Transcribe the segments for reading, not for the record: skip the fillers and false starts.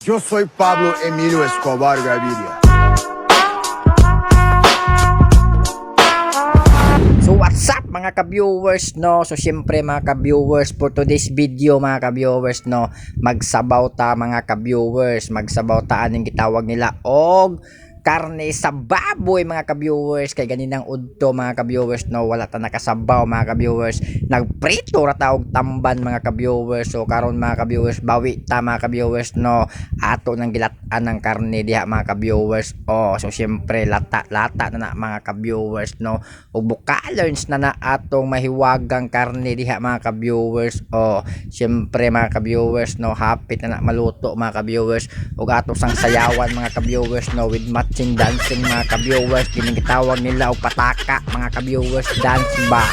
Yo soy Pablo Emilio Escobar Gaviria. So what's up mga ka-viewers no? So syempre mga ka-viewers, for today's video mga ka-viewers no, magsabaw ta mga ka-viewers, magsabaw ta aning gitawag nila og karne sa baboy mga ka-viewers. Kay ganinang udto mga ka-viewers no, wala ta nakasabaw mga ka-viewers, nagprito ra ta og tamban mga ka-viewers. So karon mga ka-viewers, bawi ta mga ka-viewers no, ato nang gilatan ng karne diha mga ka-viewers. So syempre lata na mga ka-viewers no, ug bukalons na atong mahiwagang karne diha mga ka-viewers. Syempre mga ka-viewers no, hapit na maluto mga ka-viewers, ug ato sang sayawan mga ka-viewers no, with matching dancing mga ka-viewers. Ginigitawag nila og pataka mga ka-viewers, dance ba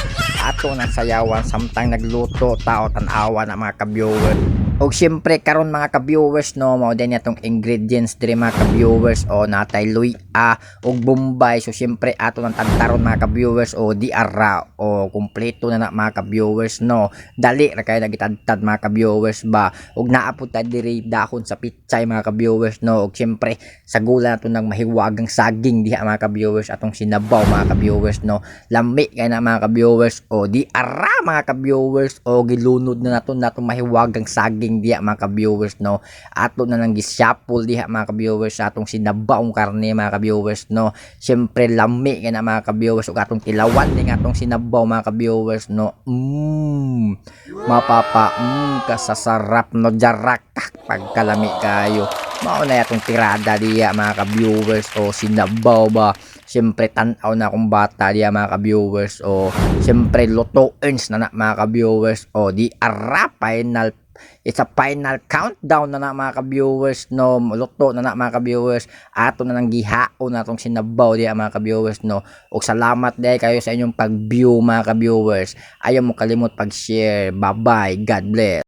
ato nang sayawan samtang nagluto tao tan-awa na mga ka-viewers. Og syempre karon mga ka-viewers no, mao din atong ingredients dire mga ka-viewers. Natay luya og bombay. So syempre ato nang tagtaron mga ka-viewers, di ara kumpleto na mga ka-viewers no, dali ra kay nagitadtad mga ka-viewers ba. Og naapod ta dire dahon sa pitsay mga ka-viewers no, og syempre sa gula nato nang mahiwagang saging diha mga ka-viewers atong sinabaw mga ka-viewers no, lami kay na mga ka-viewers. Di ara mga ka-viewers, gilunod na nato mahiwagang saging diha mga ka-viewers no, ato na nang gisyapol diha mga ka-viewers atong sinabawng karne mga ka-viewers no. Syempre lami kay na mga ka-viewers, ug atong tilawan ning atong sinabaw mga ka-viewers no. Mapapa kasasarap no, jarak pagkalami kayo. Mao na atong tirada diha mga ka-viewers. Sinabaw ba, syempre tan-aw na akong bata diya mga ka-viewers. Syempre luto earns na mga ka-viewers. Di ara final, it's a final countdown na mga ka-viewers no, luto na mga ka-viewers. Ato na nang gihaon na atong sinabaw diya mga ka-viewers no. Og salamat day kayo sa inyong pag-view mga ka-viewers. Ayaw mo kalimot pag-share. Bye bye, God bless.